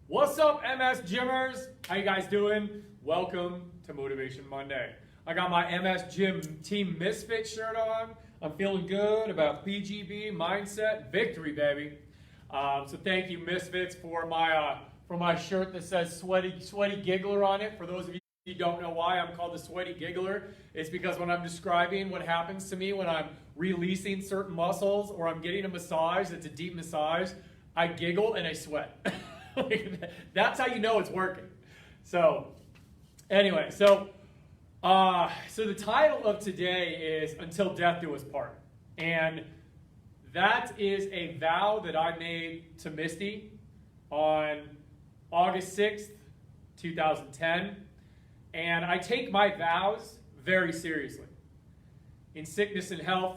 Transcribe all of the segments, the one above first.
What's up, MS Gymmers? How you guys doing? Welcome to Motivation Monday. I got my MS Gym Team Misfit shirt on. I'm feeling good about PGB, mindset, victory, baby. So thank you, Misfits, for my shirt that says Sweaty Giggler on it. For those of you who don't know why I'm called the Sweaty Giggler, it's because when I'm describing what happens to me when I'm releasing certain muscles or I'm getting a massage that's a deep massage, I giggle and I sweat. That's how you know it's working. So anyway, so the title of today is Until Death Do Us Part. And that is a vow that I made to Misty on August 6th, 2010. And I take my vows very seriously. In sickness and health,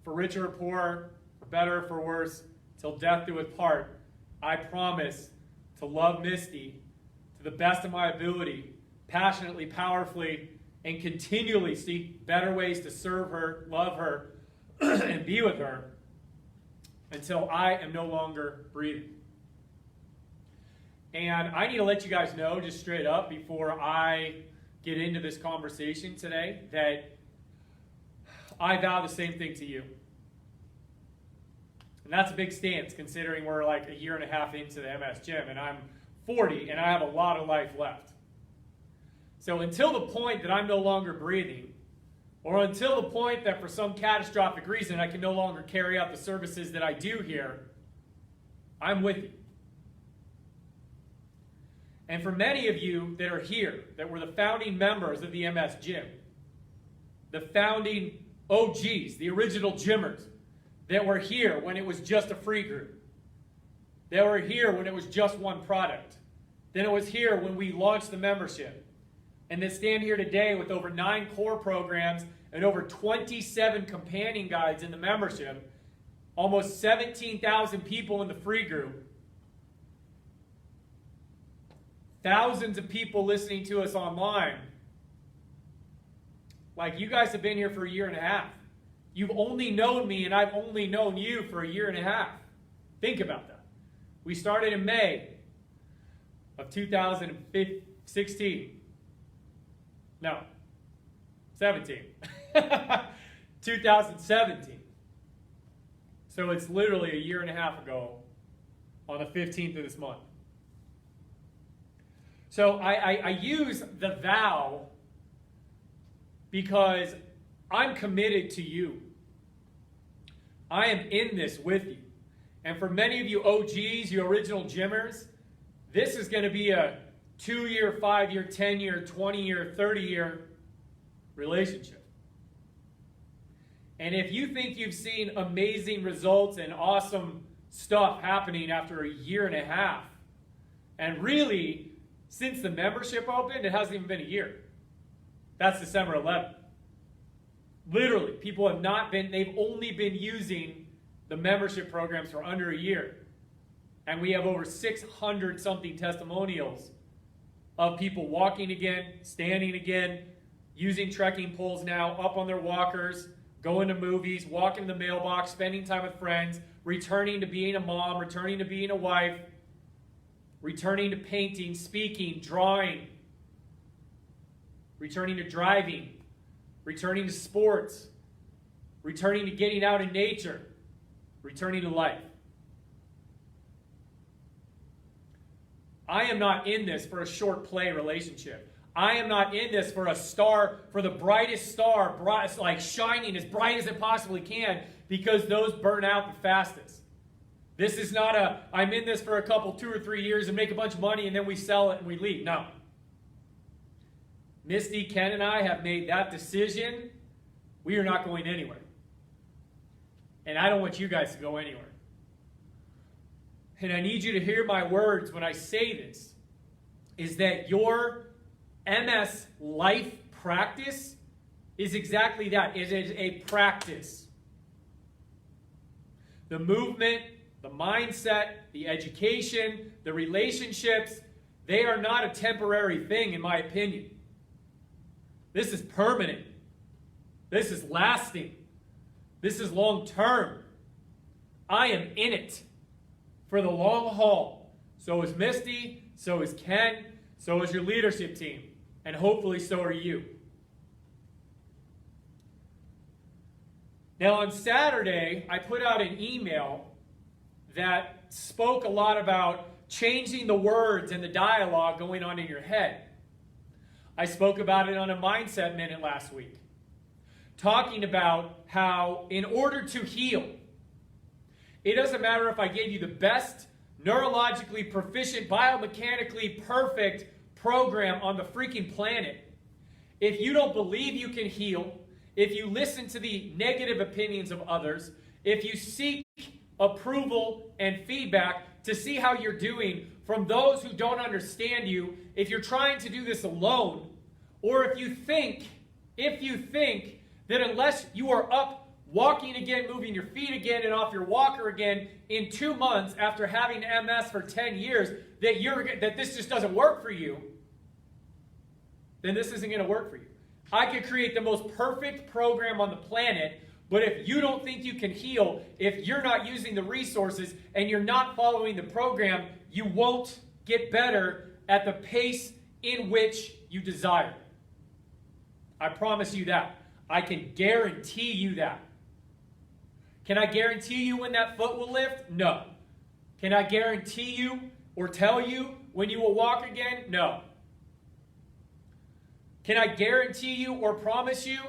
for richer or poorer, for better or for worse, till death do us part, I promise to love Misty to the best of my ability, passionately, powerfully, and continually seek better ways to serve her, love her, and be with her until I am no longer breathing. And I need to let you guys know just straight up before I get into this conversation today that I vow the same thing to you. And that's a big stance considering we're like a year and a half into the MS Gym and I'm 40 and I have a lot of life left. So until the point that I'm no longer breathing, or until the point that for some catastrophic reason I can no longer carry out the services that I do here, I'm with you. And for many of you that are here, that were the founding members of the MS Gym, the founding OGs, the original gymmers, that were here when it was just a free group, that were here when it was just one product, then it was here when we launched the membership, and that stand here today with over 9 core programs and over 27 companion guides in the membership, almost 17,000 people in the free group, thousands of people listening to us online. Like, you guys have been here for a year and a half. You've only known me and I've only known you for a year and a half. Think about that. We started in May of 2016. No, 17. 2017. So it's literally a year and a half ago on the 15th of this month. So I use the vow because I'm committed to you. I am in this with you. And for many of you OGs, you original gymmers, this is going to be a 2-year, 5-year, 10-year, 20-year, 30-year relationship. And if you think you've seen amazing results and awesome stuff happening after a year and a half, and really, since the membership opened, it hasn't even been a year. That's December 11th. Literally, people have not been, they've only been using the membership programs for under a year. And we have over 600 something testimonials of people walking again, standing again, using trekking poles now, up on their walkers, going to movies, walking to the mailbox, spending time with friends, returning to being a mom, returning to being a wife, returning to painting, speaking, drawing, returning to driving, returning to sports, returning to getting out in nature, returning to life. I am not in this for a short play relationship. I am not in this for a star, for the brightest star, like shining as bright as it possibly can, because those burn out the fastest. This is not I'm in this for a couple, 2 or 3 years and make a bunch of money and then we sell it and we leave. No. Misty, Ken, and I have made that decision. We are not going anywhere. And I don't want you guys to go anywhere. And I need you to hear my words when I say this, is that your MS life practice is exactly that. It is a practice. The movement, the mindset, the education, the relationships, they are not a temporary thing, in my opinion. This is permanent. This is lasting. This is long term. I am in it for the long haul. So is Misty, so is Ken, so is your leadership team, and hopefully so are you. Now on Saturday, I put out an email that spoke a lot about changing the words and the dialogue going on in your head. I spoke about it on a Mindset Minute last week, talking about how in order to heal, it doesn't matter if I gave you the best, neurologically proficient, biomechanically perfect program on the freaking planet. If you don't believe you can heal, if you listen to the negative opinions of others, if you seek approval and feedback to see how you're doing from those who don't understand you, if you're trying to do this alone, or if you think that unless you are up walking again, moving your feet again, and off your walker again in 2 months after having MS for 10 years, that this just doesn't work for you, then this isn't going to work for you. I could create the most perfect program on the planet, but if you don't think you can heal, if you're not using the resources and you're not following the program, you won't get better at the pace in which you desire. I promise you that. I can guarantee you that. Can I guarantee you when that foot will lift? No. Can I guarantee you or tell you when you will walk again? No. Can I guarantee you or promise you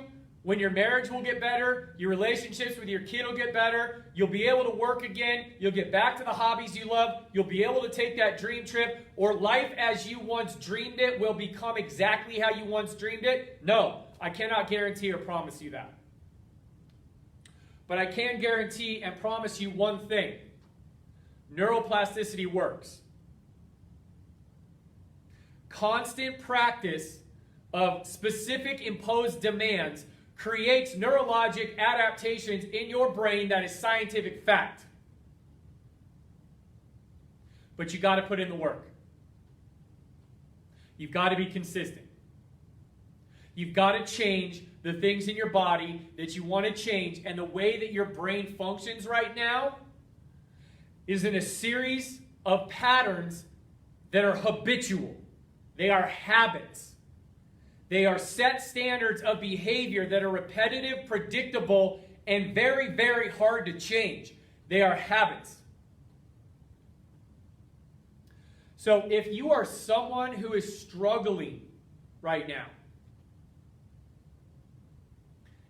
when your marriage will get better, your relationships with your kid will get better, you'll be able to work again, you'll get back to the hobbies you love, you'll be able to take that dream trip, or life as you once dreamed it will become exactly how you once dreamed it? No, I cannot guarantee or promise you that. But I can guarantee and promise you one thing. Neuroplasticity works. Constant practice of specific imposed demands creates neurologic adaptations in your brain that is scientific fact. But you got to put in the work. You've got to be consistent. You've got to change the things in your body that you want to change, and the way that your brain functions right now is in a series of patterns that are habitual. They are habits. They are set standards of behavior that are repetitive, predictable, and very, very hard to change. They are habits. So if you are someone who is struggling right now,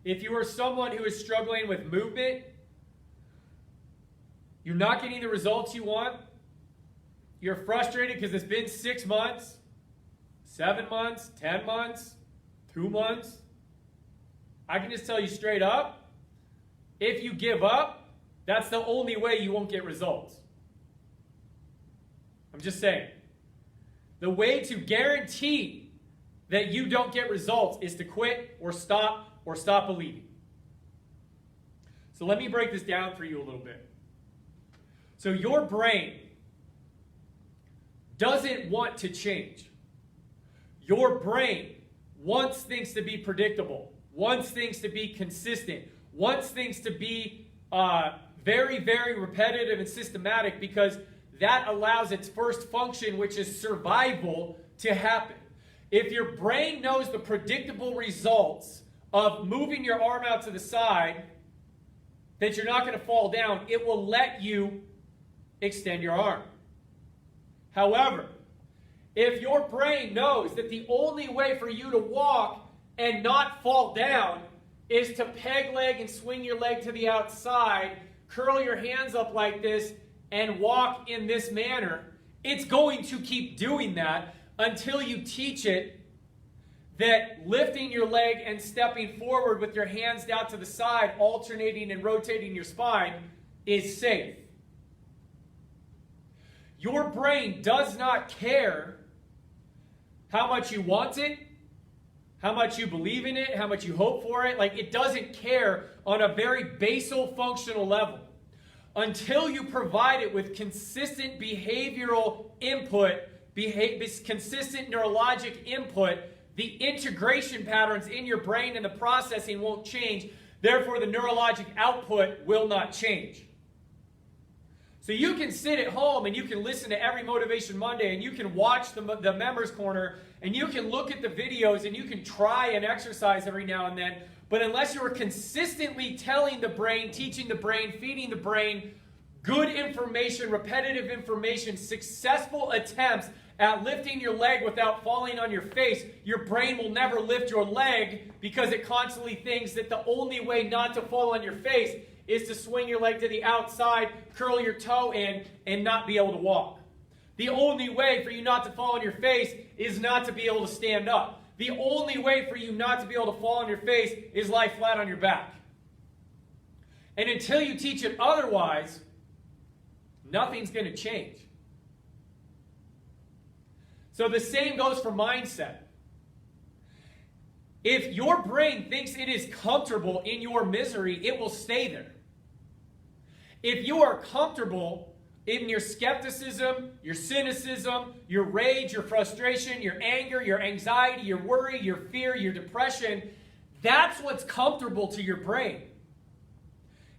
if you are someone who is struggling with movement, you're not getting the results you want, you're frustrated because it's been 6 months, 7 months, 10 months, 2 months, I can just tell you straight up, if you give up, that's the only way you won't get results. I'm just saying. The way to guarantee that you don't get results is to quit or stop believing. So let me break this down for you a little bit. So your brain doesn't want to change. Your brain wants things to be predictable, wants things to be consistent, wants things to be very, very repetitive and systematic, because that allows its first function, which is survival, to happen. If your brain knows the predictable results of moving your arm out to the side, that you're not going to fall down, it will let you extend your arm. However, if your brain knows that the only way for you to walk and not fall down is to peg leg and swing your leg to the outside, curl your hands up like this, and walk in this manner, it's going to keep doing that until you teach it that lifting your leg and stepping forward with your hands down to the side, alternating and rotating your spine, is safe. Your brain does not care how much you want it, how much you believe in it, how much you hope for it. Like, it doesn't care on a very basal functional level until you provide it with consistent behavioral input, consistent neurologic input. The integration patterns in your brain and the processing won't change. Therefore, the neurologic output will not change. So you can sit at home and you can listen to every Motivation Monday and you can watch the Members Corner and you can look at the videos and you can try and exercise every now and then. But unless you are consistently telling the brain, teaching the brain, feeding the brain good information, repetitive information, successful attempts at lifting your leg without falling on your face, your brain will never lift your leg because it constantly thinks that the only way not to fall on your face is to swing your leg to the outside, curl your toe in, and not be able to walk. The only way for you not to fall on your face is not to be able to stand up. The only way for you not to be able to fall on your face is lie flat on your back. And until you teach it otherwise, nothing's going to change. So the same goes for mindset. If your brain thinks it is comfortable in your misery, it will stay there. If you are comfortable in your skepticism, your cynicism, your rage, your frustration, your anger, your anxiety, your worry, your fear, your depression, that's what's comfortable to your brain.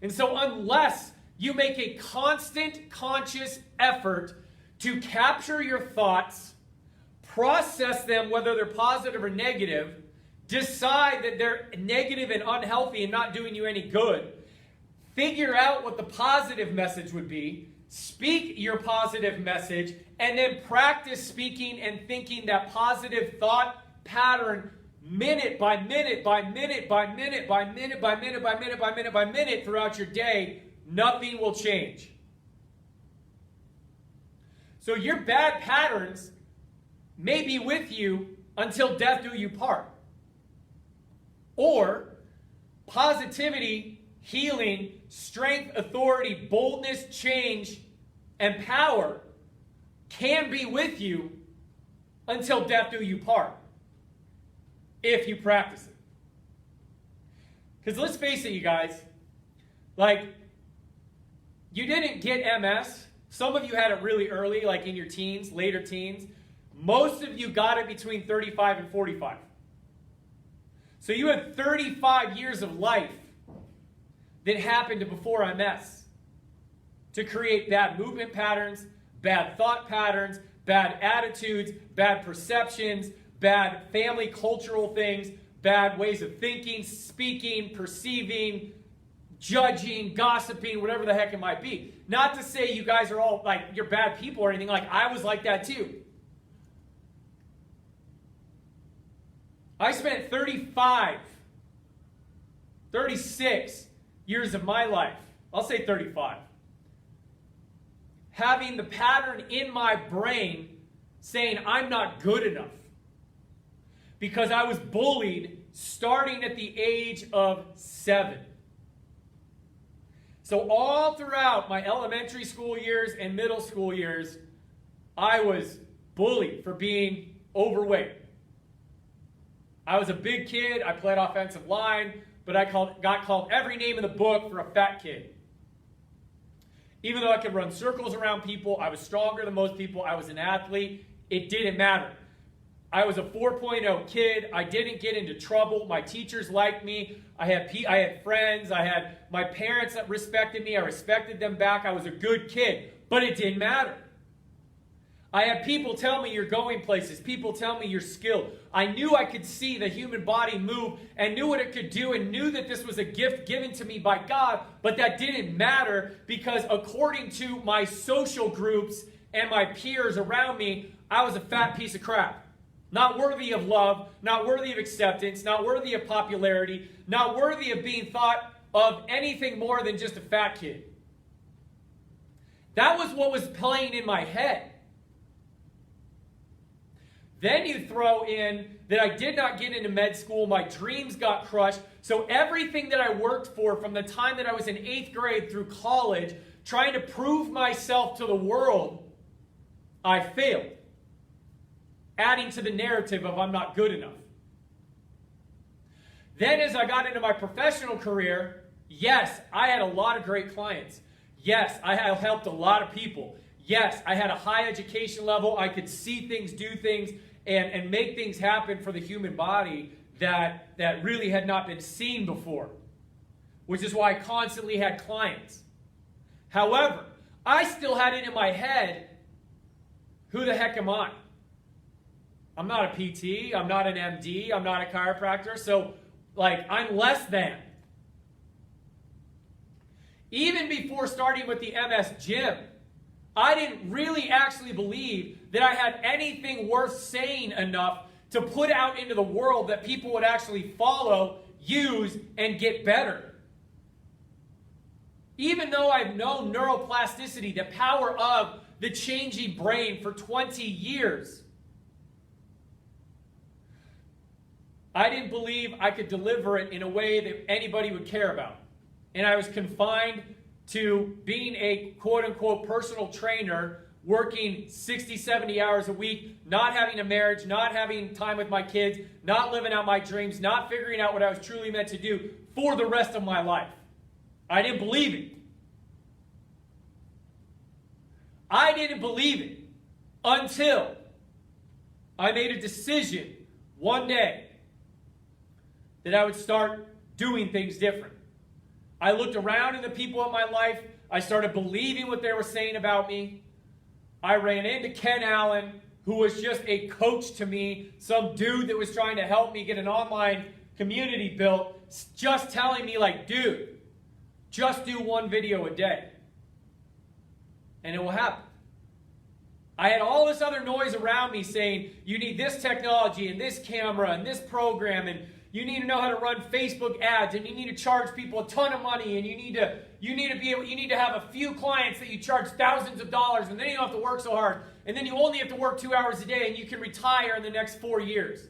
And so unless you make a constant conscious effort to capture your thoughts, process them, whether they're positive or negative, decide that they're negative and unhealthy and not doing you any good, figure out what the positive message would be, speak your positive message, and then practice speaking and thinking that positive thought pattern minute by minute by minute by minute by minute by minute by minute by minute by minute throughout your day, nothing will change. So your bad patterns may be with you until death do you part. Or positivity, healing, strength, authority, boldness, change, and power can be with you until death do you part, if you practice it. Because let's face it, you guys, like, you didn't get MS. Some of you had it really early, like in your teens, later teens. Most of you got it between 35 and 45. So you had 35 years of life that happened before MS to create bad movement patterns, bad thought patterns, bad attitudes, bad perceptions, bad family cultural things, bad ways of thinking, speaking, perceiving, judging, gossiping, whatever the heck it might be. Not to say you guys are all like, you're bad people or anything. Like, I was like that too. I spent 36 years of my life, I'll say 35, having the pattern in my brain saying I'm not good enough because I was bullied starting at the age of 7. So all throughout my elementary school years and middle school years, I was bullied for being overweight. I was a big kid. I played offensive line, but I got called every name in the book for a fat kid. Even though I could run circles around people, I was stronger than most people, I was an athlete, it didn't matter. I was a 4.0 kid. I didn't get into trouble. My teachers liked me. I had friends. I had my parents that respected me. I respected them back. I was a good kid, but it didn't matter. I had people tell me you're going places. People tell me you're skilled. I knew I could see the human body move and knew what it could do and knew that this was a gift given to me by God, but that didn't matter because according to my social groups and my peers around me, I was a fat piece of crap. Not worthy of love, not worthy of acceptance, not worthy of popularity, not worthy of being thought of anything more than just a fat kid. That was what was playing in my head. Then you throw in that I did not get into med school, my dreams got crushed, so everything that I worked for from the time that I was in 8th grade through college, trying to prove myself to the world, I failed. Adding to the narrative of I'm not good enough. Then as I got into my professional career, yes, I had a lot of great clients. Yes, I have helped a lot of people. Yes, I had a high education level. I could see things, do things, and make things happen for the human body that really had not been seen before, which is why I constantly had clients. However, I still had it in my head, who the heck am I? I'm not a PT, I'm not an MD, I'm not a chiropractor, so like I'm less than. Even before starting with the MS Gym, I didn't really actually believe that I had anything worth saying enough to put out into the world that people would actually follow, use, and get better. Even though I've known neuroplasticity, the power of the changing brain for 20 years, I didn't believe I could deliver it in a way that anybody would care about. And I was confined to being a quote-unquote personal trainer, working 60, 70 hours a week, not having a marriage, not having time with my kids, not living out my dreams, not figuring out what I was truly meant to do for the rest of my life. I didn't believe it. I didn't believe it until I made a decision one day that I would start doing things different. I looked around at the people in my life. I started believing what they were saying about me. I ran into Ken Allen, who was just a coach to me, some dude that was trying to help me get an online community built, just telling me like, dude, just do one video a day, and it will happen. I had all this other noise around me saying, you need this technology and this camera and this program, and you need to know how to run Facebook ads, and you need to charge people a ton of money, and you need to have a few clients that you charge thousands of dollars, and then you don't have to work so hard, and then you only have to work 2 hours a day, and you can retire in the next 4 years.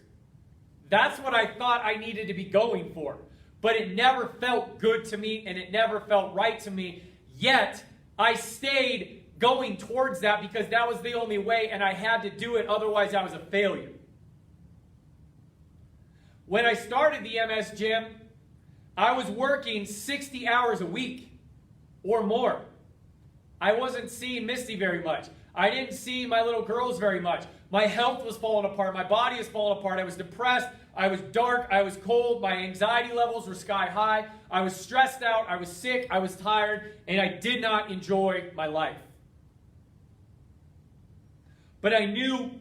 That's what I thought I needed to be going for. But it never felt good to me, and it never felt right to me. Yet, I stayed going towards that because that was the only way, and I had to do it, otherwise I was a failure. When I started the MS Gym, I was working 60 hours a week or more. I wasn't seeing Misty very much. I didn't see my little girls very much. My health was falling apart. My body was falling apart. I was depressed. I was dark. I was cold. My anxiety levels were sky high. I was stressed out. I was sick. I was tired. And I did not enjoy my life. But I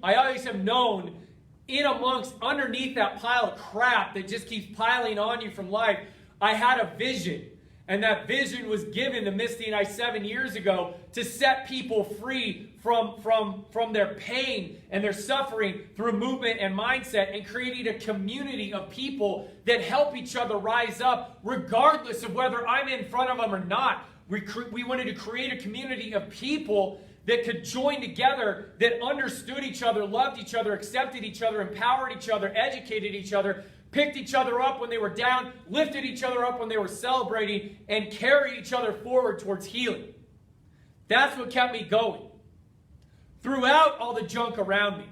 always have known, underneath that pile of crap that just keeps piling on you from life, I had a vision. And that vision was given to Misty and I 7 years ago to set people free from their pain and their suffering through movement and mindset, and creating a community of people that help each other rise up regardless of whether I'm in front of them or not. We wanted to create a community of people that could join together, that understood each other, loved each other, accepted each other, empowered each other, educated each other, picked each other up when they were down, lifted each other up when they were celebrating, and carried each other forward towards healing. That's what kept me going throughout all the junk around me.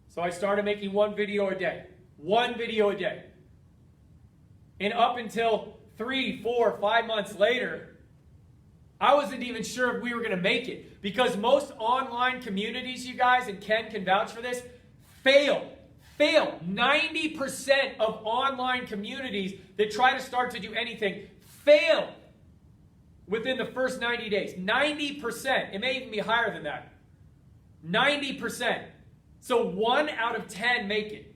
So I started making one video a day. One video a day. And up until 3, 4, 5 months later, I wasn't even sure if we were going to make it, because most online communities, you guys, and Ken can vouch for this, fail. 90% of online communities that try to start to do anything fail within the first 90 days. 90%. It may even be higher than that. 90%. So 1 out of 10 make it.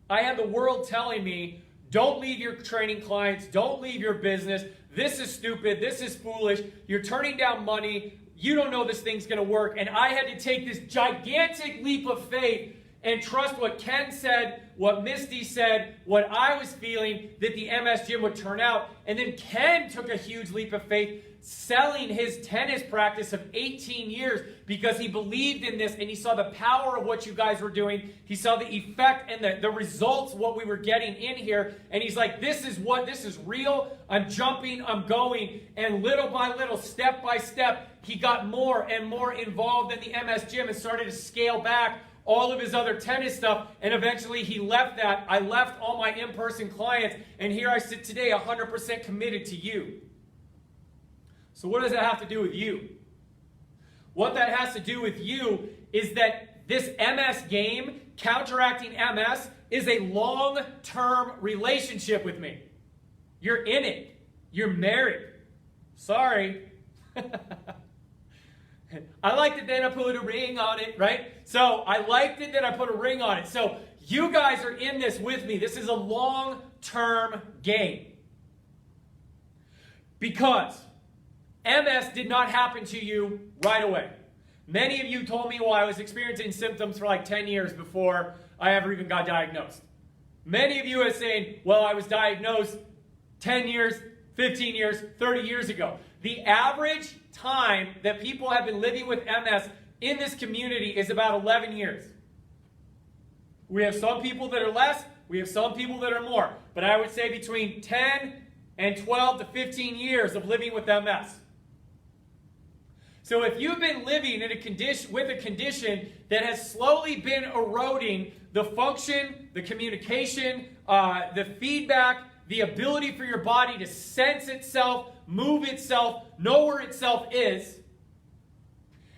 I had the world telling me, don't leave your training clients. Don't leave your business. This is stupid. This is foolish. You're turning down money. You don't know this thing's going to work. And I had to take this gigantic leap of faith and trust what Ken said, what Misty said, what I was feeling, that the MS Gym would turn out. And then Ken took a huge leap of faith, selling his tennis practice of 18 years because he believed in this and he saw the power of what you guys were doing. He saw the effect and the results, what we were getting in here. And he's like, this is real. I'm jumping, I'm going. And little by little, step by step, he got more and more involved in the MS Gym and started to scale back all of his other tennis stuff, and eventually he left that. I left all my in-person clients, and here I sit today 100% committed to you. So what does that have to do with you? What that has to do with you is that this MS game, counteracting MS, is a long-term relationship with me. You're in it. You're married. Sorry. I liked it, then I put a ring on it, right? So I liked it, then I put a ring on it. So you guys are in this with me. This is a long-term game. Because MS did not happen to you right away. Many of you told me, well, I was experiencing symptoms for like 10 years before I ever even got diagnosed. Many of you are saying, well, I was diagnosed 10 years, 15 years, 30 years ago. The average time that people have been living with MS in this community is about 11 years. We have some people that are less, we have some people that are more. But I would say between 10 and 12 to 15 years of living with MS. So if you've been living in a condition with a condition that has slowly been eroding the function, the communication, the feedback, the ability for your body to sense itself, move itself, know where itself is,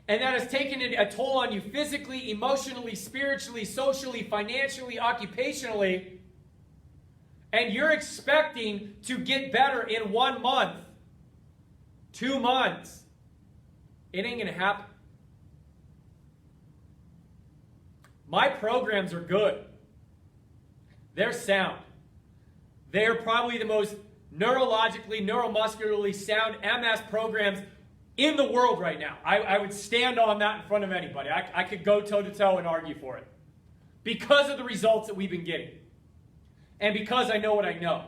and that has taken a toll on you physically, emotionally, spiritually, socially, financially, occupationally, and you're expecting to get better in 1 month, 2 months, it ain't going to happen. My programs are good. They're sound. They're probably the most neurologically, neuromuscularly sound MS programs in the world right now. I would stand on that in front of anybody. I could go toe-to-toe and argue for it. Because of the results that we've been getting. And because I know what I know.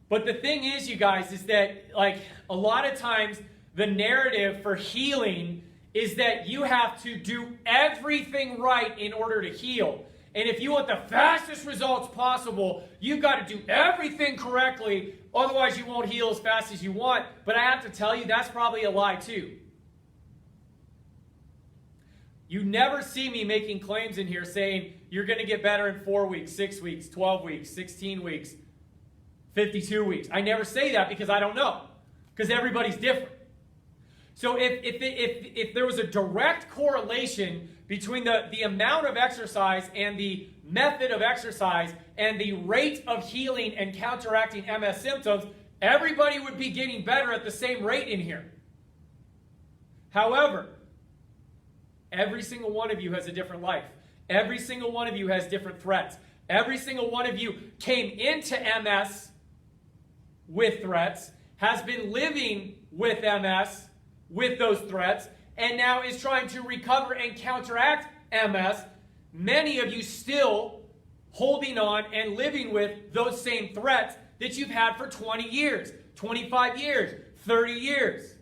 But the thing is, you guys, is that like a lot of times the narrative for healing is that you have to do everything right in order to heal. And if you want the fastest results possible, you've got to do everything correctly. Otherwise, you won't heal as fast as you want. But I have to tell you, that's probably a lie too. You never see me making claims in here saying you're going to get better in 4 weeks, 6 weeks, 12 weeks, 16 weeks, 52 weeks. I never say that because I don't know. Because everybody's different. So if there was a direct correlation between the amount of exercise and the method of exercise and the rate of healing and counteracting MS symptoms, everybody would be getting better at the same rate in here. However, every single one of you has a different life. Every single one of you has different threats. Every single one of you came into MS with threats, has been living with MS with those threats, and now is trying to recover and counteract MS. Many of you still holding on and living with those same threats that you've had for 20 years, 25 years, 30 years.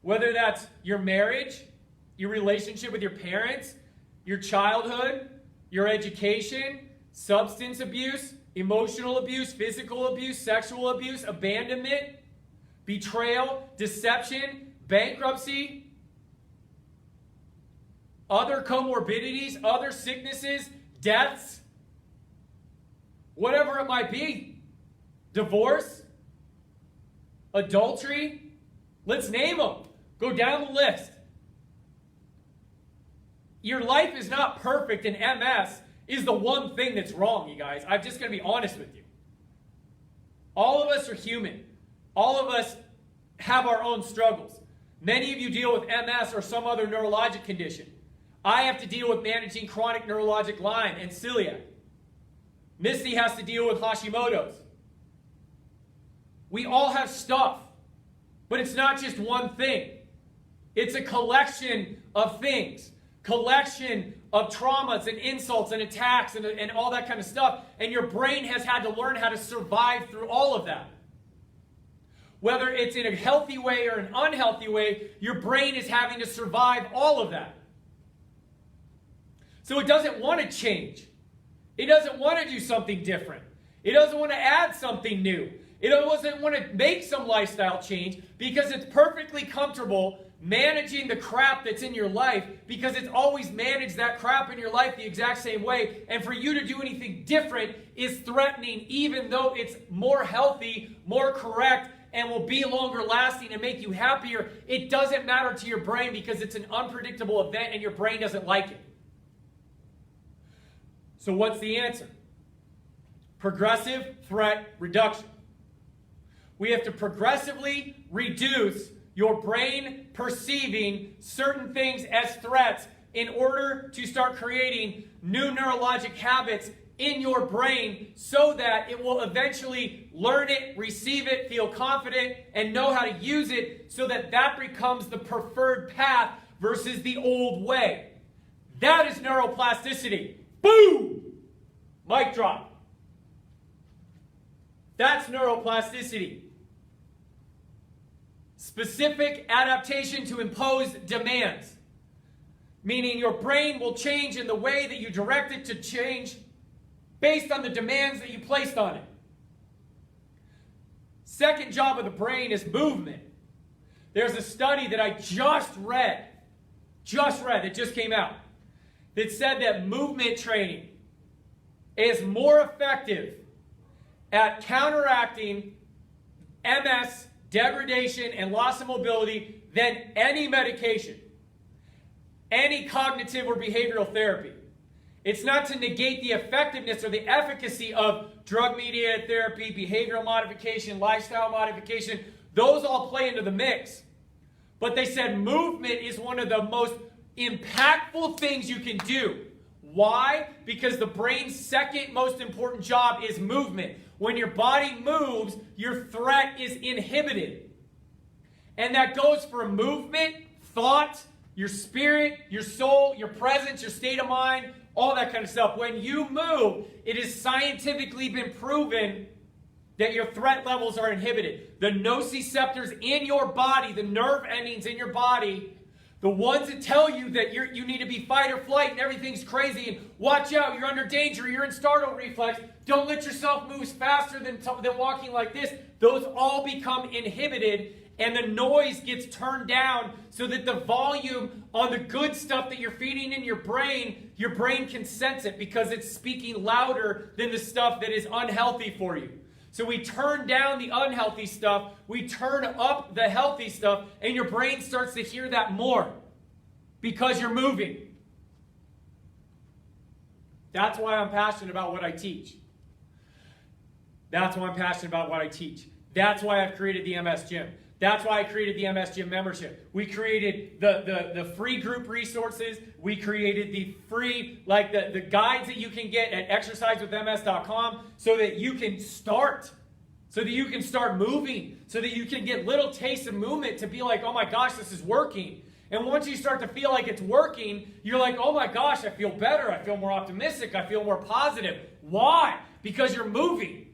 Whether that's your marriage, your relationship with your parents, your childhood, your education, substance abuse, emotional abuse, physical abuse, sexual abuse, abandonment, betrayal, deception, bankruptcy, other comorbidities, other sicknesses, deaths, whatever it might be, divorce, adultery, let's name them. Go down the list. Your life is not perfect, and MS is the one thing that's wrong, you guys. I'm just going to be honest with you. All of us are human. All of us have our own struggles. Many of you deal with MS or some other neurologic condition. I have to deal with managing chronic neurologic Lyme and celiac. Misty has to deal with Hashimoto's. We all have stuff, but it's not just one thing. It's a collection of things, collection of traumas and insults and attacks and all that kind of stuff. And your brain has had to learn how to survive through all of that. Whether it's in a healthy way or an unhealthy way, your brain is having to survive all of that. So it doesn't want to change. It doesn't want to do something different. It doesn't want to add something new. It doesn't want to make some lifestyle change because it's perfectly comfortable managing the crap that's in your life because it's always managed that crap in your life the exact same way. And for you to do anything different is threatening, even though it's more healthy, more correct, and will be longer lasting and make you happier. It doesn't matter to your brain because it's an unpredictable event and your brain doesn't like it. So what's the answer? Progressive threat reduction. We have to progressively reduce your brain perceiving certain things as threats in order to start creating new neurologic habits in your brain so that it will eventually learn it, receive it, feel confident, and know how to use it so that that becomes the preferred path versus the old way. That is neuroplasticity. Boom! Mic drop. That's neuroplasticity. Specific adaptation to impose demands. Meaning your brain will change in the way that you direct it to change based on the demands that you placed on it. Second job of the brain is movement. There's a study that I just read, that just came out, that said that movement training is more effective at counteracting MS, degradation, and loss of mobility than any medication, any cognitive or behavioral therapy. It's not to negate the effectiveness or the efficacy of drug-mediated therapy, behavioral modification, lifestyle modification. Those all play into the mix. But they said movement is one of the most impactful things you can do. Why? Because the brain's second most important job is movement. When your body moves, your threat is inhibited. And that goes for movement, thought, your spirit, your soul, your presence, your state of mind, all that kind of stuff. When you move, it has scientifically been proven that your threat levels are inhibited. The nociceptors in your body, the nerve endings in your body, the ones that tell you that you need to be fight or flight and everything's crazy and watch out, you're under danger, you're in startle reflex, don't let yourself move faster than walking like this, those all become inhibited and the noise gets turned down so that the volume on the good stuff that you're feeding in your brain can sense it because it's speaking louder than the stuff that is unhealthy for you. So we turn down the unhealthy stuff, we turn up the healthy stuff, and your brain starts to hear that more because you're moving. That's why I'm passionate about what I teach. That's why I'm passionate about what I teach. That's why I've created the MS Gym. That's why I created the MS Gym membership. We created the free group resources. We created the free, the guides that you can get at exercisewithms.com so that you can start. So that you can start moving. So that you can get little tastes of movement to be like, oh my gosh, this is working. And once you start to feel like it's working, you're like, oh my gosh, I feel better. I feel more optimistic. I feel more positive. Why? Because you're moving.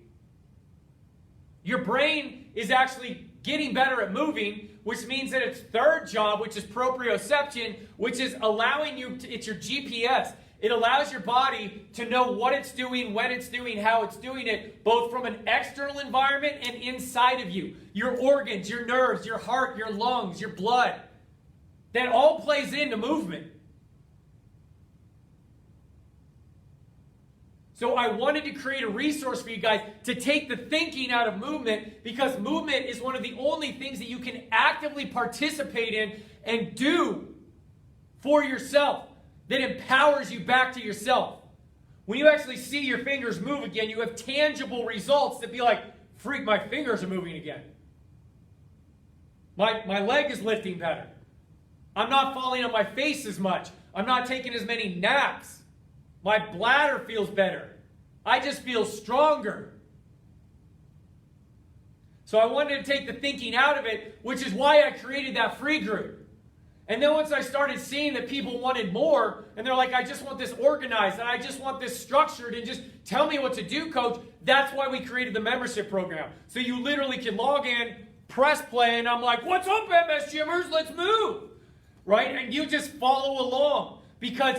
Your brain is actually getting better at moving, which means that its third job, which is proprioception, which is allowing you to, it's your GPS. It allows your body to know what it's doing, when it's doing, how it's doing it, both from an external environment and inside of you. Your organs, your nerves, your heart, your lungs, your blood. That all plays into movement. So I wanted to create a resource for you guys to take the thinking out of movement because movement is one of the only things that you can actively participate in and do for yourself that empowers you back to yourself. When you actually see your fingers move again, you have tangible results that be like, freak, my fingers are moving again. My leg is lifting better. I'm not falling on my face as much. I'm not taking as many naps. My bladder feels better. I just feel stronger. So I wanted to take the thinking out of it, which is why I created that free group. And then once I started seeing that people wanted more, and they're like, I just want this organized, and I just want this structured, and just tell me what to do, coach, that's why we created the membership program. So you literally can log in, press play, and I'm like, what's up, MS Gymmers? Let's move. Right? And you just follow along. Because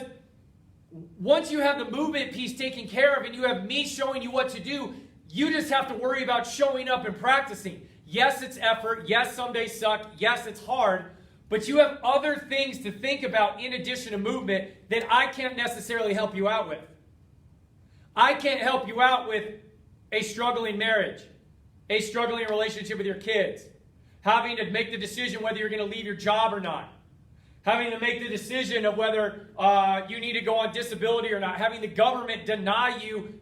once you have the movement piece taken care of and you have me showing you what to do, you just have to worry about showing up and practicing. Yes, it's effort. Yes, some days suck. Yes, it's hard. But you have other things to think about in addition to movement that I can't necessarily help you out with. I can't help you out with a struggling marriage, a struggling relationship with your kids, having to make the decision whether you're going to leave your job or not, having to make the decision of whether you need to go on disability or not, having the government deny you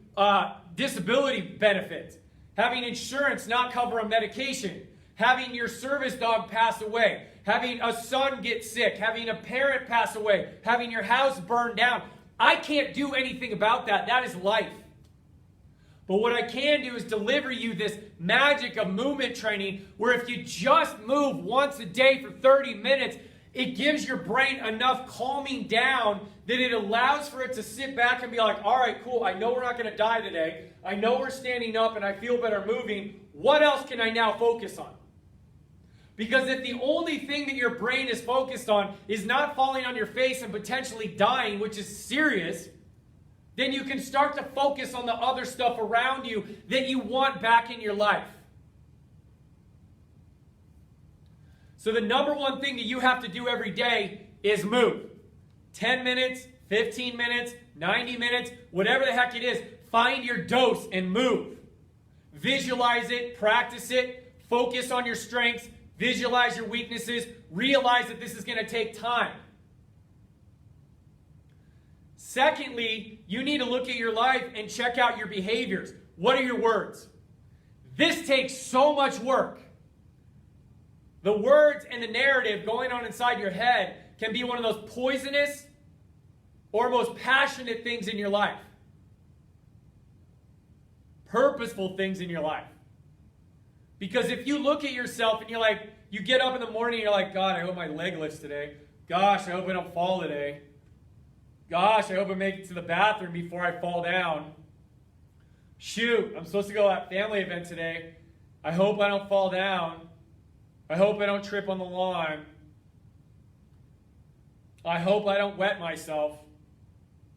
disability benefits. having insurance not cover a medication, having your service dog pass away, having a son get sick, having a parent pass away, having your house burned down. I can't do anything about that. That is life. But what I can do is deliver you this magic of movement training where if you just move once a day for 30 minutes, it gives your brain enough calming down that it allows for it to sit back and be like, all right, cool, I know we're not going to die today. I know we're standing up and I feel better moving. What else can I now focus on? Because if the only thing that your brain is focused on is not falling on your face and potentially dying, which is serious, then you can start to focus on the other stuff around you that you want back in your life. So the number one thing that you have to do every day is move. 10 minutes, 15 minutes, 90 minutes, whatever the heck it is, find your dose and move. Visualize it, practice it, focus on your strengths, visualize your weaknesses, realize that this is going to take time. Secondly, you need to look at your life and check out your behaviors. What are your words? This takes so much work. The words and the narrative going on inside your head can be one of those poisonous or most passionate things in your life. Purposeful things in your life. Because if you look at yourself and you get up in the morning and you're like, God, I hope my leg lifts today. Gosh, I hope I don't fall today. Gosh, I hope I make it to the bathroom before I fall down. Shoot, I'm supposed to go to that family event today. I hope I don't fall down. I hope I don't trip on the lawn. I hope I don't wet myself.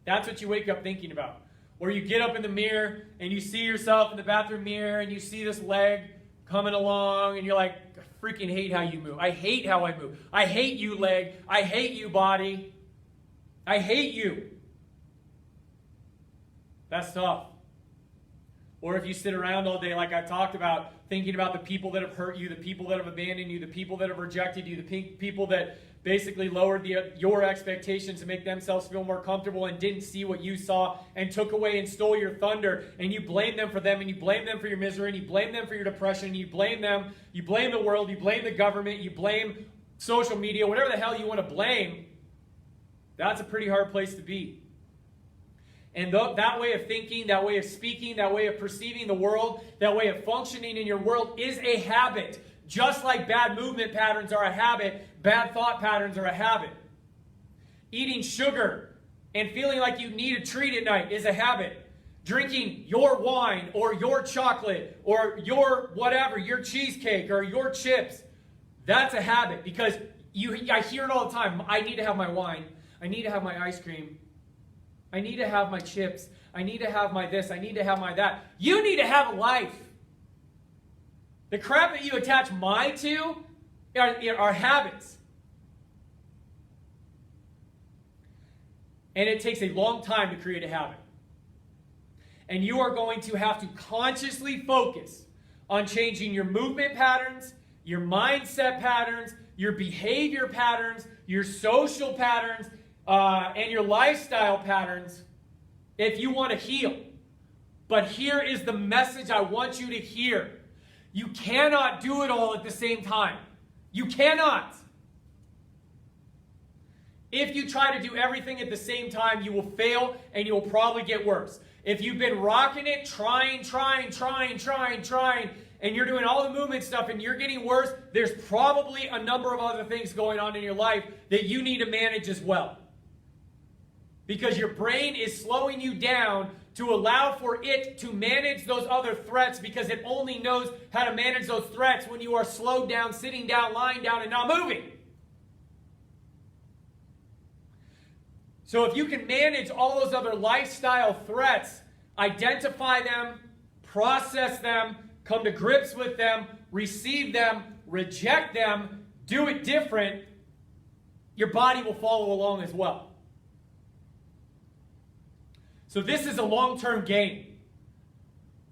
That's what you wake up thinking about. Or you get up in the mirror and you see yourself in the bathroom mirror and you see this leg coming along and you're like, I freaking hate how you move. I hate how I move. I hate you, leg. I hate you, body. I hate you. That's tough. Or if you sit around all day, like I talked about, thinking about the people that have hurt you, the people that have abandoned you, the people that have rejected you, the people that basically lowered your expectations to make themselves feel more comfortable and didn't see what you saw and took away and stole your thunder, and you blame them for them, and you blame them for your misery, and you blame them for your depression, and you blame them, you blame the world, you blame the government, you blame social media, whatever the hell you want to blame, that's a pretty hard place to be. And that way of thinking, that way of speaking, that way of perceiving the world, that way of functioning in your world is a habit. Just like bad movement patterns are a habit, bad thought patterns are a habit. Eating sugar and feeling like you need a treat at night is a habit. Drinking your wine or your chocolate or your whatever, your cheesecake or your chips, that's a habit. Because I hear it all the time. I need to have my wine. I need to have my ice cream. I need to have my chips. I need to have my this. I need to have my that. You need to have a life. The crap that you attach my to are habits. And it takes a long time to create a habit. And you are going to have to consciously focus on changing your movement patterns, your mindset patterns, your behavior patterns, your social patterns, and your lifestyle patterns if you want to heal. But here is the message I want you to hear. You cannot do it all at the same time. You cannot. If you try to do everything at the same time, you will fail and you will probably get worse. If you've been rocking it, trying, and you're doing all the movement stuff and you're getting worse, there's probably a number of other things going on in your life that you need to manage as well. Because your brain is slowing you down to allow for it to manage those other threats, because it only knows how to manage those threats when you are slowed down, sitting down, lying down, and not moving. So if you can manage all those other lifestyle threats, identify them, process them, come to grips with them, receive them, reject them, do it different, your body will follow along as well. So this is a long-term game.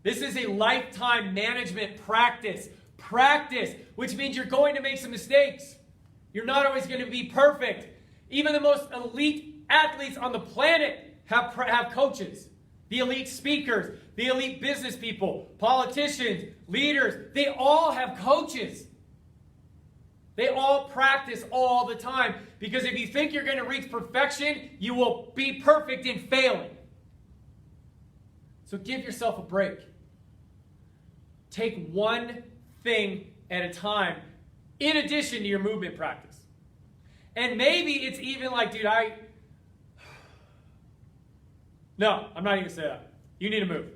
This is a lifetime management practice. Practice, which means you're going to make some mistakes. You're not always going to be perfect. Even the most elite athletes on the planet have coaches. The elite speakers, the elite business people, politicians, leaders, they all have coaches. They all practice all the time. Because if you think you're going to reach perfection, you will be perfect in failing. So give yourself a break. Take one thing at a time in addition to your movement practice. And maybe it's even like, dude, no, I'm not even going to say that. You need to move.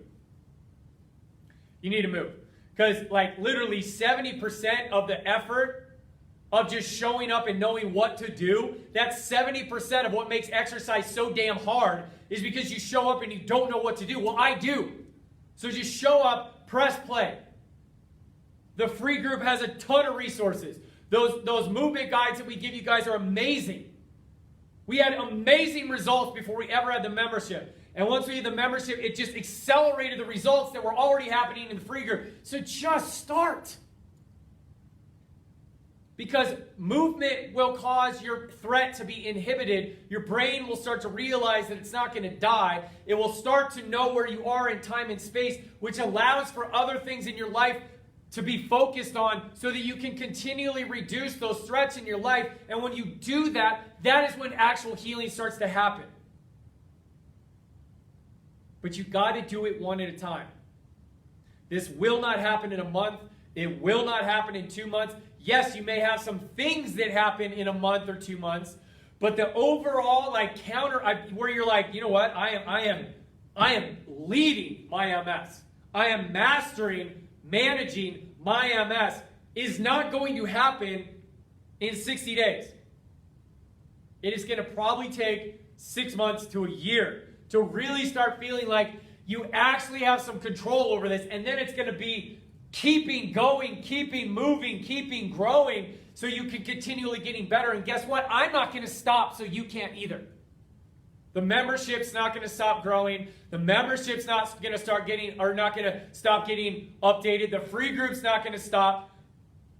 You need to move. Because like literally 70% of the effort of just showing up and knowing what to do, that's 70% of what makes exercise so damn hard is because you show up and you don't know what to do. Well, I do. So just show up, press play. The free group has a ton of resources. Those movement guides that we give you guys are amazing. We had amazing results before we ever had the membership. And once we had the membership, it just accelerated the results that were already happening in the free group. So just start. Because movement will cause your threat to be inhibited. Your brain will start to realize that it's not going to die. It will start to know where you are in time and space, which allows for other things in your life to be focused on so that you can continually reduce those threats in your life. And when you do that, that is when actual healing starts to happen. But you've got to do it one at a time. This will not happen in a month. It will not happen in 2 months. Yes, you may have some things that happen in a month or 2 months, but the overall where you're like, you know what? I am leading my MS. I am managing my MS is not going to happen in 60 days. It is going to probably take 6 months to a year to really start feeling like you actually have some control over this. And then it's going to be keeping going, keeping moving, keeping growing so you can continually getting better. And guess what? I'm not going to stop, so you can't either. The membership's not going to stop growing. The membership's not going to stop getting updated. The free group's not going to stop.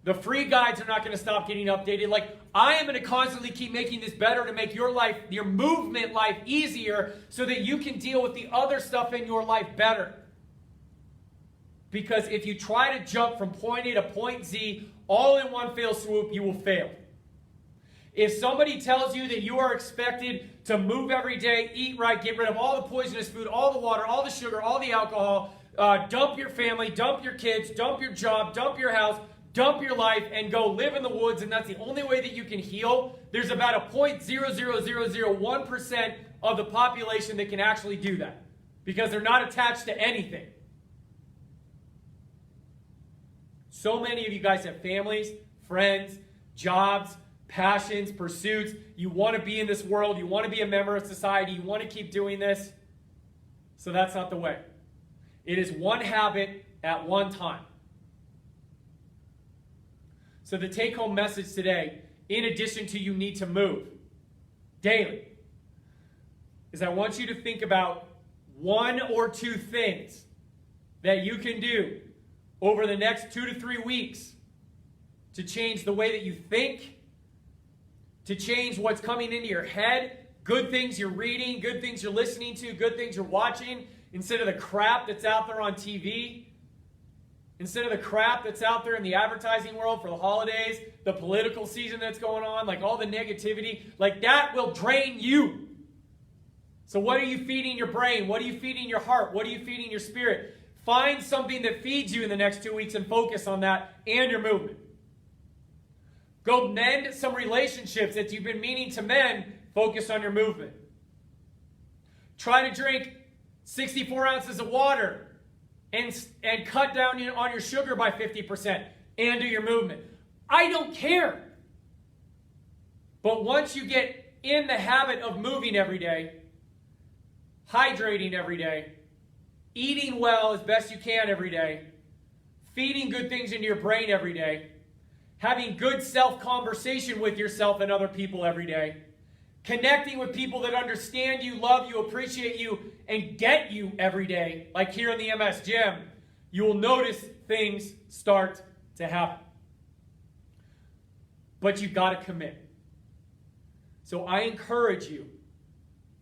The free guides are not going to stop getting updated. Like, I am going to constantly keep making this better to make your life, your movement life easier so that you can deal with the other stuff in your life better. Because if you try to jump from point A to point Z all in one fell swoop, you will fail. If somebody tells you that you are expected to move every day, eat right, get rid of all the poisonous food, all the water, all the sugar, all the alcohol, dump your family, dump your kids, dump your job, dump your house, dump your life, and go live in the woods, and that's the only way that you can heal, there's about a 0.00001% of the population that can actually do that because they're not attached to anything. So many of you guys have families, friends, jobs, passions, pursuits. You want to be in this world. You want to be a member of society. You want to keep doing this. So that's not the way. It is one habit at one time. So the take-home message today, in addition to you need to move daily, is I want you to think about 1 or 2 things that you can do over the next 2 to 3 weeks to change the way that you think, to change what's coming into your head, good things you're reading, good things you're listening to, good things you're watching, instead of the crap that's out there on TV, instead of the crap that's out there in the advertising world for the holidays, the political season that's going on, like all the negativity, like that will drain you. So what are you feeding your brain? What are you feeding your heart? What are you feeding your spirit? Find something that feeds you in the next 2 weeks and focus on that and your movement. Go mend some relationships that you've been meaning to mend. Focus on your movement. Try to drink 64 ounces of water and cut down on your sugar by 50% and do your movement. I don't care. But once you get in the habit of moving every day, hydrating every day, eating well as best you can every day, feeding good things into your brain every day, having good self-conversation with yourself and other people every day, connecting with people that understand you, love you, appreciate you, and get you every day, like here in the MS Gym, you will notice things start to happen. But you've got to commit. So I encourage you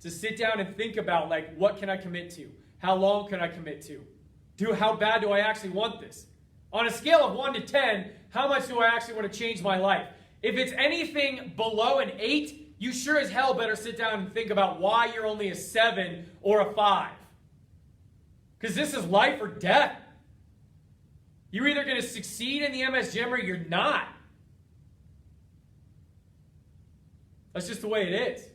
to sit down and think about, like, what can I commit to? How long can I commit to? How bad do I actually want this? On a scale of 1 to 10, how much do I actually want to change my life? If it's anything below an 8, you sure as hell better sit down and think about why you're only a 7 or a 5. Because this is life or death. You're either going to succeed in the MS Gym or you're not. That's just the way it is.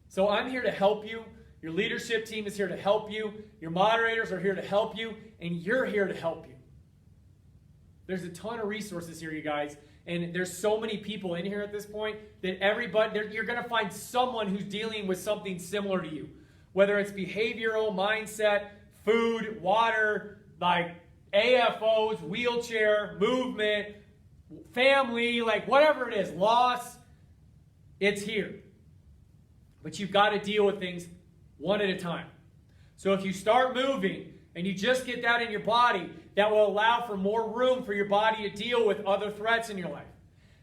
So I'm here to help you. Your leadership team is here to help you. Your moderators are here to help you. And you're here to help you. There's a ton of resources here, you guys. And there's so many people in here at this point that you're going to find someone who's dealing with something similar to you. Whether it's behavioral, mindset, food, water, like AFOs, wheelchair, movement, family, like whatever it is, loss, it's here. But you've got to deal with things one at a time. So if you start moving and you just get that in your body, that will allow for more room for your body to deal with other threats in your life.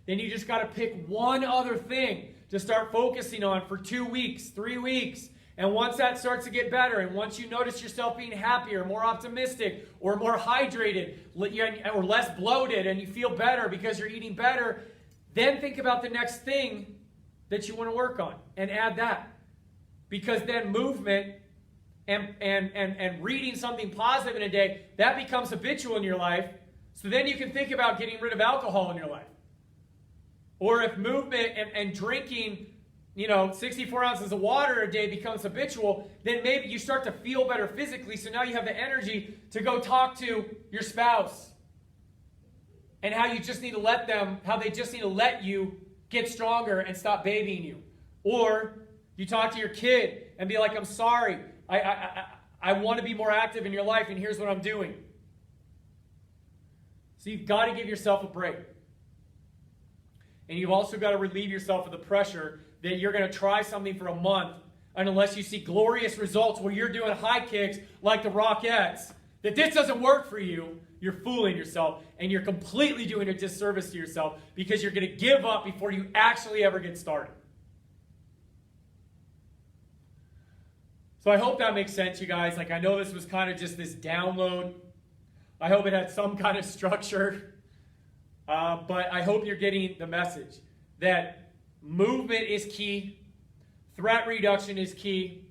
Then you just got to pick one other thing to start focusing on for 2 weeks, 3 weeks. And once that starts to get better, and once you notice yourself being happier, more optimistic, or more hydrated, or less bloated, and you feel better because you're eating better, then think about the next thing that you want to work on and add that. Because then movement and reading something positive in a day, that becomes habitual in your life. So then you can think about getting rid of alcohol in your life. Or if movement and drinking 64 ounces of water a day becomes habitual, then maybe you start to feel better physically, so now you have the energy to go talk to your spouse. And how they just need to let you get stronger and stop babying you. Or you talk to your kid and be like, I'm sorry, I want to be more active in your life, and here's what I'm doing. So you've got to give yourself a break. And you've also got to relieve yourself of the pressure that you're going to try something for a month, and unless you see glorious results where you're doing high kicks like the Rockettes, that this doesn't work for you, you're fooling yourself, and you're completely doing a disservice to yourself because you're going to give up before you actually ever get started. So I hope that makes sense, you guys. Like, I know this was kind of just this download. I hope it had some kind of structure. But I hope you're getting the message that movement is key, threat reduction is key,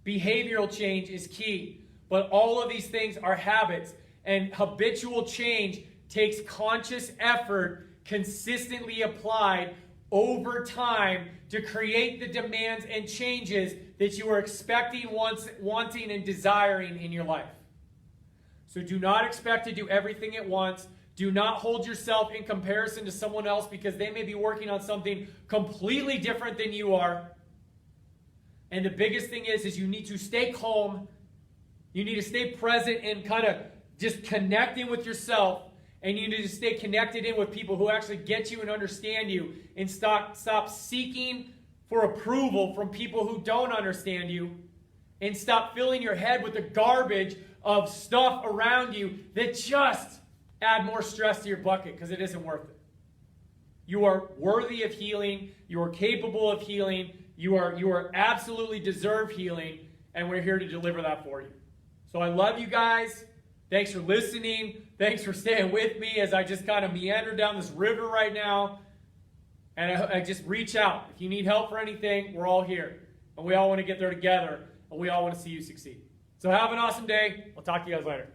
behavioral change is key. But all of these things are habits, and habitual change takes conscious effort consistently applied over time to create the demands and changes that you are expecting, wanting, and desiring in your life. So do not expect to do everything at once. Do not hold yourself in comparison to someone else because they may be working on something completely different than you are. And the biggest thing is you need to stay calm. You need to stay present and kind of just connecting with yourself. And you need to stay connected in with people who actually get you and understand you. And stop seeking for approval from people who don't understand you. And stop filling your head with the garbage of stuff around you that just add more stress to your bucket because it isn't worth it. You are worthy of healing. You are capable of healing. You are absolutely deserve healing. And we're here to deliver that for you. So I love you guys. Thanks for listening. Thanks for staying with me as I just kind of meander down this river right now. And I just reach out. If you need help for anything, we're all here. And we all want to get there together. And we all want to see you succeed. So have an awesome day. I'll talk to you guys later.